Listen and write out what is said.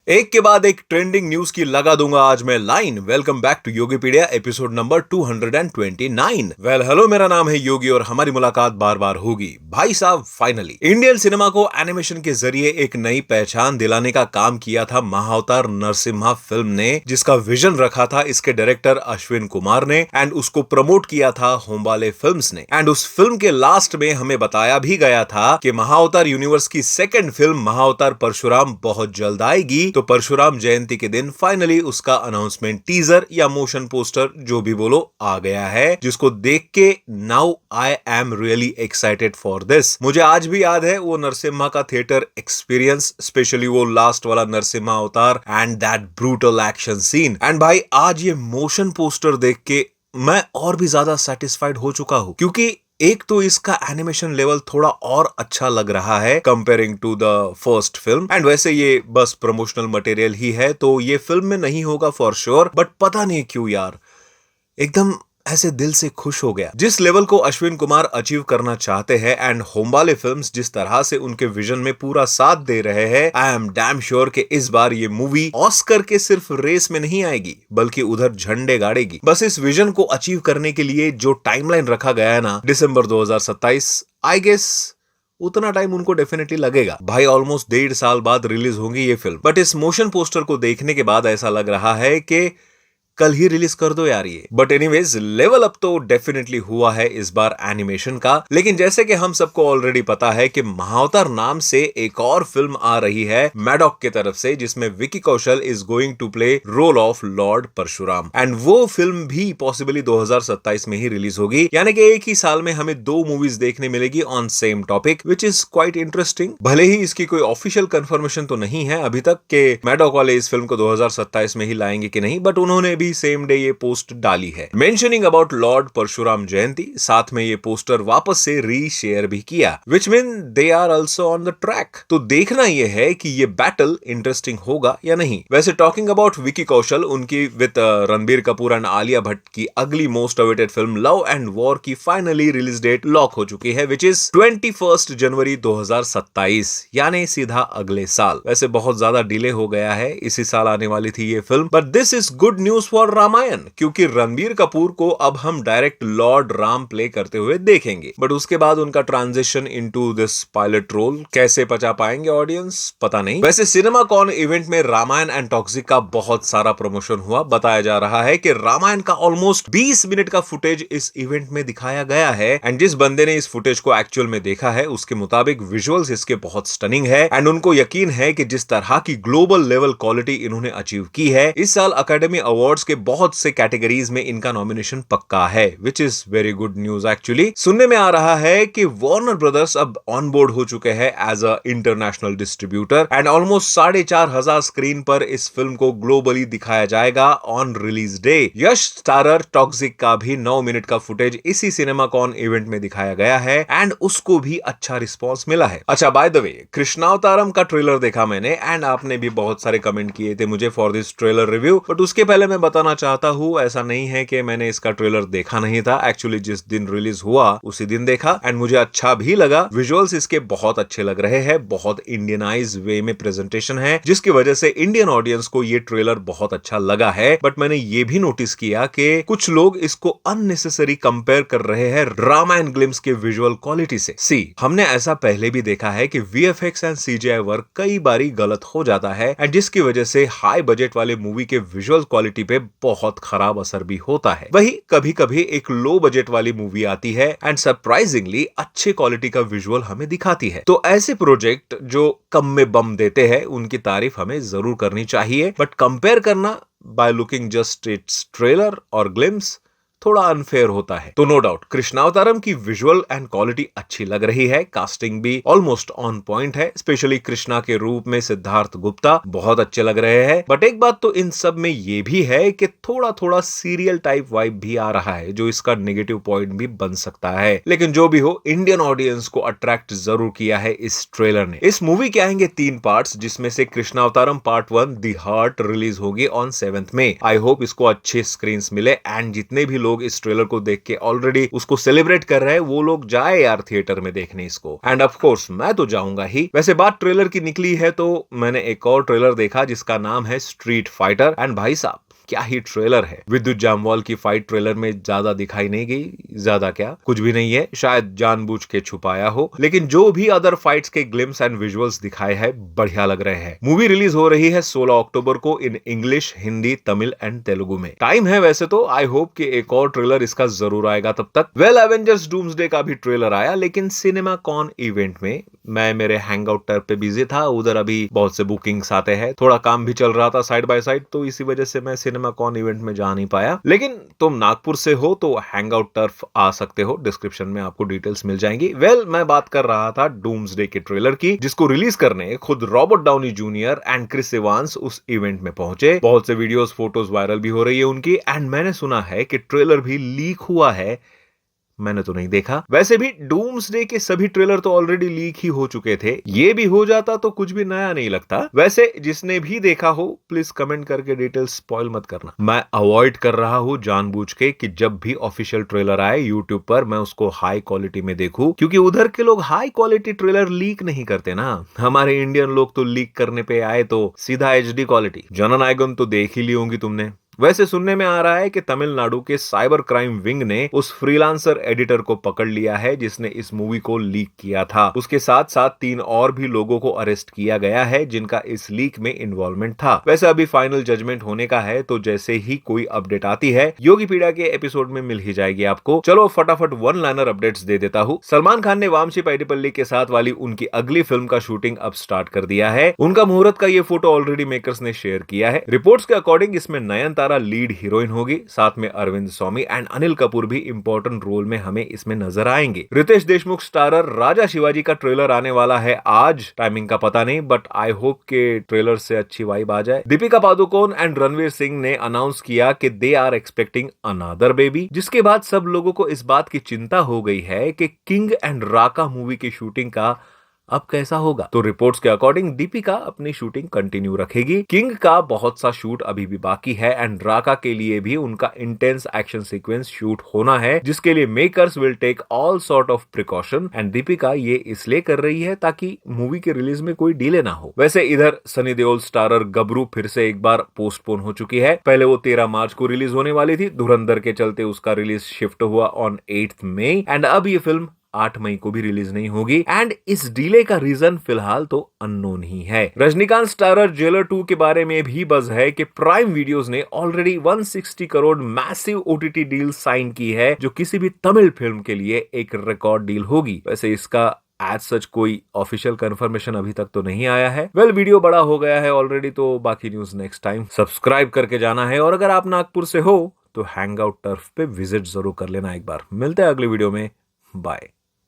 एक के बाद एक ट्रेंडिंग न्यूज की लगा दूंगा आज मैं line. Welcome back to Yogipedia episode number 229। Well hello, मेरा नाम है योगी और हमारी मुलाकात बार बार होगी। भाई साहब, फाइनली इंडियन सिनेमा को एनिमेशन के जरिए एक नई पहचान दिलाने का काम किया था महाअवतार नरसिम्हा फिल्म ने, जिसका विजन रखा था इसके डायरेक्टर अश्विन कुमार ने एंड उसको प्रमोट किया था होमबाले फिल्म्स ने। एंड उस फिल्म के लास्ट में हमें बताया भी गया था कि महाअवतार यूनिवर्स की सेकंड फिल्म महाअवतार परशुराम बहुत जल्द आएगी। तो परशुराम जयंती के दिन फाइनली उसका अनाउंसमेंट टीजर या मोशन पोस्टर जो भी बोलो आ गया है, जिसको देख के now I am really excited for this. मुझे आज भी याद है वो नरसिम्हा का थिएटर एक्सपीरियंस, स्पेशली वो लास्ट वाला नरसिम्हा अवतार and that brutal action scene. And भाई आज ये मोशन पोस्टर देख के मैं और भी ज्यादा सेटिस्फाइड हो चुका हूं, क्योंकि एक तो इसका एनिमेशन लेवल थोड़ा और अच्छा लग रहा है comparing to the first film. And वैसे ये बस प्रमोशनल मटेरियल ही है, तो ये फिल्म में नहीं होगा फॉर श्योर, बट पता नहीं क्यों यार एकदम ऐसे दिल से खुश हो गया। जिस लेवल को अश्विन कुमार अचीव करना चाहते हैं एंड होमबाले फिल्म्स जिस तरह से उनके विजन में पूरा साथ दे रहे हैं, आई एम डैम श्योर कि इस बार ये मूवी ऑस्कर के सिर्फ रेस में नहीं आएगी बल्कि उधर झंडे गाड़ेगी। बस इस विजन को अचीव करने के लिए जो टाइमलाइन रखा गया है ना, दिसंबर 2027, आई गेस उतना टाइम उनको डेफिनेटली लगेगा। भाई ऑलमोस्ट 1.5 साल बाद रिलीज होगी ये फिल्म, बट इस मोशन पोस्टर को देखने के बाद ऐसा लग रहा है कि कल ही रिलीज कर दो यार ये। बट एनीवेज, लेवल अप तो डेफिनेटली हुआ है इस बार एनिमेशन का। लेकिन जैसे कि हम सबको ऑलरेडी पता है कि महाअवतार नाम से एक और फिल्म आ रही है मैडॉक की तरफ से, जिसमें Vicky Kaushal is going to play role of lord Parshuram. And वो फिल्म भी पॉसिबली 2027 में ही रिलीज होगी, यानी कि एक ही साल में हमें 2 मूवीज देखने मिलेगी on same topic, which is quite interesting. भले ही इसकी कोई ऑफिशियल कंफर्मेशन तो नहीं है अभी तक कि मैडॉक वाले इस फिल्म को 2027 में ही लाएंगे कि नहीं, बट उन्होंने भी सेम डे ये पोस्ट डाली है mentioning about lord Parashuram Jayanti. साथ में ये पोस्टर वापस से रीशेयर भी किया, which mean they are also on the track. तो देखना ये है कि ये बैटल इंटरेस्टिंग होगा या नहीं। वैसे टॉकिंग अबाउट विकी कौशल, उनकी विद रणबीर कपूर एंड आलिया भट्ट की अगली most awaited film love and war की फाइनली रिलीज डेट लॉक हो चुकी है, विच इज 21 जनवरी 2027, यानी सीधा अगले साल। वैसे बहुत ज्यादा डिले हो गया है, इसी साल आने वाली थी ये film, but this is good news for Ramayana, क्योंकि रणबीर कपूर को अब हम डायरेक्ट लॉर्ड राम प्ले करते हुए देखेंगे। बट उसके बाद उनका transition into this pilot role कैसे पचा पाएंगे ऑडियंस, पता नहीं। वैसे सिनेमा कॉन इवेंट में रामायण एंड टॉक्सिक का बहुत सारा प्रमोशन हुआ। बताया जा रहा है कि रामायण का ऑलमोस्ट 20 मिनट का फुटेज इस इवेंट में दिखाया गया है। एंड जिस बंदे ने इस फुटेज को एक्चुअल में देखा है उसके मुताबिक विजुअल्स इसके बहुत स्टनिंग है एंड उनको यकीन है कि जिस तरह की ग्लोबल लेवल क्वालिटी इन्होंने अचीव की है, इस साल अकेडमी अवार्ड्स के बहुत से कैटेगरीज में इनका नॉमिनेशन पक्का है, which is very good news actually. सुनने में आ रहा है कि वार्नर ब्रदर्स अब ऑन बोर्ड हो चुके हैं as a international distributor and almost 4,500 screen पर इस फिल्म को ग्लोबली दिखाया जाएगा on release day. Yash starrer Toxic का भी 9 मिनट का फुटेज इसी सिनेमा कॉन इवेंट में दिखाया गया है एंड उसको भी अच्छा रिस्पॉन्स मिला है। अच्छा, बाय द वे, कृष्णावतारम का ट्रेलर देखा मैंने एंड आपने भी बहुत सारे कमेंट किए थे मुझे for this trailer review. But उसके पहले मैं बताना चाहता हूं, ऐसा नहीं है कि मैंने इसका ट्रेलर देखा नहीं था। एक्चुअली जिस दिन रिलीज हुआ उसी दिन देखा एंड मुझे अच्छा भी लगा। विजुअल्स इसके बहुत अच्छे लग रहे हैं, बहुत इंडियनाइज वे में प्रेजेंटेशन है, जिसकी वजह से इंडियन ऑडियंस को ये ट्रेलर बहुत अच्छा लगा है। बट मैंने ये भी नोटिस किया कि कुछ लोग इसको अननेसेसरी कंपेयर कर रहे हैं रामायण ग्लिम्स के विजुअल क्वालिटी से। सी, हमने ऐसा पहले भी देखा है कि वीएफएक्स एंड सीजीआई वर्क कई बारी गलत हो जाता है एंड जिसकी वजह से हाई बजट वाले मूवी के विजुअल क्वालिटी पे बहुत खराब असर भी होता है। वही कभी कभी एक लो बजट वाली मूवी आती है एंड सरप्राइजिंगली अच्छे क्वालिटी का विजुअल हमें दिखाती है। तो ऐसे प्रोजेक्ट जो कम में बम देते हैं उनकी तारीफ हमें जरूर करनी चाहिए, बट कंपेयर करना by looking just it's trailer और ग्लिम्स थोड़ा अनफेयर होता है। तो नो डाउट कृष्णावतारम की विजुअल एंड क्वालिटी अच्छी लग रही है, कास्टिंग भी ऑलमोस्ट ऑन पॉइंट है, स्पेशली कृष्णा के रूप में सिद्धार्थ गुप्ता बहुत अच्छे लग रहे हैं। बट एक बात तो इन सब में ये भी है कि थोड़ा थोड़ा सीरियल टाइप वाइब भी आ रहा है, जो इसका नेगेटिव पॉइंट भी बन सकता है। लेकिन जो भी हो, इंडियन ऑडियंस को अट्रैक्ट जरूर किया है इस ट्रेलर ने। इस मूवी के आएंगे 3 पार्ट्स, जिसमें से कृष्णावतारम पार्ट 1 द हार्ट रिलीज होगी ऑन 7th में। आई होप इसको अच्छे स्क्रीन मिले एंड जितने भी लोग इस ट्रेलर को देख के ऑलरेडी उसको सेलिब्रेट कर रहे हैं, वो लोग जाए यार थिएटर में देखने इसको। एंड ऑफ कोर्स मैं तो जाऊंगा ही। वैसे बात ट्रेलर की निकली है तो मैंने एक और ट्रेलर देखा जिसका नाम है स्ट्रीट फाइटर, एंड भाई साहब क्या ही ट्रेलर है। विद्युत जामवाल की फाइट ट्रेलर में ज्यादा दिखाई नहीं गई, ज्यादा क्या कुछ भी नहीं है, शायद जानबूझ के छुपाया हो, लेकिन जो भी अदर फाइट्स के ग्लिम्स एंड विजुअल्स दिखाए हैं बढ़िया लग रहे हैं। मूवी रिलीज हो रही है 16 अक्टूबर को in English, Hindi, Tamil and Telugu में। टाइम है वैसे तो, आई होप कि एक और ट्रेलर इसका जरूर आएगा तब तक। वेल एवेंजर्स डूम्सडे का भी ट्रेलर आया, लेकिन सिनेमा कॉन इवेंट में मैं मेरे हैंगआउट टर्फ पे बिजी था, उधर अभी बहुत से बुकिंग्स आते हैं, थोड़ा काम भी चल रहा था साइड बाय साइड, तो इसी वजह से मैं सिनेमा कॉन इवेंट में जा नहीं पाया। लेकिन तुम नागपुर से हो तो हैंगआउट टर्फ आ सकते हो, डिस्क्रिप्शन में आपको डिटेल्स मिल जाएंगी। वेल मैं बात कर रहा था डूम्सडे के ट्रेलर की, जिसको रिलीज करने खुद Robert Downey Junior and Chris Evans उस इवेंट में पहुंचे। बहुत से वीडियोस फोटोज वायरल भी हो रही है उनकी, एंड मैंने सुना है कि ट्रेलर भी लीक हुआ है। मैंने तो नहीं देखा। वैसे भी डूम्सडे के सभी ट्रेलर तो ऑलरेडी लीक ही हो चुके थे, ये भी हो जाता तो कुछ भी नया नहीं लगता। वैसे जिसने भी देखा हो प्लीज कमेंट करके डिटेल्स स्पॉइल मत करना। मैं अवॉइड कर रहा हूं जानबूझ के कि जब भी ऑफिशियल ट्रेलर आए यूट्यूब पर मैं उसको हाई क्वालिटी में देखूं, क्योंकि उधर के लोग हाई क्वालिटी ट्रेलर लीक नहीं करते ना। हमारे इंडियन लोग तो लीक करने पे आए तो सीधा HD क्वालिटी। जननायकन तो देख ही ली होंगी तुमने। वैसे सुनने में आ रहा है कि तमिलनाडु के साइबर क्राइम विंग ने उस फ्रीलांसर एडिटर को पकड़ लिया है जिसने इस मूवी को लीक किया था। उसके साथ साथ 3 और भी लोगों को अरेस्ट किया गया है जिनका इस लीक में इन्वॉल्वमेंट था। वैसे अभी फाइनल जजमेंट होने का है, तो जैसे ही कोई अपडेट आती है योगीपीडिया के एपिसोड में मिल ही जाएगी आपको। चलो फटाफट वन लाइनर अपडेट्स दे देता हूँ। सलमान खान ने वामसी पैडिपल्ली के साथ वाली उनकी अगली फिल्म का शूटिंग अब स्टार्ट कर दिया है। उनका मुहूर्त का ये फोटो ऑलरेडी मेकर्स ने शेयर किया है। रिपोर्ट्स के अकॉर्डिंग इसमें नयनतारा लीड हीरोइन होगी, साथ में अरविंद स्वामी एंड अनिल कपूर भी इंपॉर्टेंट रोल में हमें इसमें नजर आएंगे। रितेश देशमुख स्टारर राजा शिवाजी का ट्रेलर आने वाला है आज, टाइमिंग का पता नहीं, बट आई होप के ट्रेलर से अच्छी वाइब आ जाए। दीपिका पादुकोण एंड रणवीर सिंह ने अनाउंस किया कि they are expecting another baby, जिसके बाद सब लोगों को इस बात की चिंता हो गई है कि किंग एंड राका मूवी की शूटिंग का अब कैसा होगा। तो रिपोर्ट्स के अकॉर्डिंग दीपिका अपनी शूटिंग कंटिन्यू रखेगी। किंग का बहुत सा शूट अभी भी बाकी है एंड राका के लिए भी उनका इंटेंस एक्शन सीक्वेंस शूट होना है, जिसके लिए makers will take all sort of precaution. And Deepika ये इसलिए कर रही है ताकि मूवी के रिलीज में कोई डिले ना हो। वैसे इधर सनी देओल स्टारर गबरू फिर से एक बार पोस्टपोन हो चुकी है। पहले वो 13 मार्च को रिलीज होने वाली थी, धुरंधर के चलते उसका रिलीज शिफ्ट हुआ ऑन 8 मई, एंड अब ये फिल्म 8 मई को भी रिलीज नहीं होगी। एंड इस डिले का रीजन फिलहाल तो अननोन ही है। रजनीकांत स्टारर जेलर 2 के बारे में भी बज है कि प्राइम वीडियोस ने already 160 crore massive OTT deal sign की है, जो किसी भी तमिल फिल्म के लिए एक रिकॉर्ड डील होगी। वैसे इसका एज सच कोई ऑफिशियल कंफर्मेशन अभी तक तो नहीं आया है। वेल वीडियो बड़ा हो गया है ऑलरेडी, तो बाकी न्यूज नेक्स्ट टाइम। सब्सक्राइब करके जाना है, और अगर आप नागपुर से हो तो हैंगआउट टर्फ पे विजिट जरूर कर लेना एक बार। मिलते हैं अगले वीडियो में, बाय।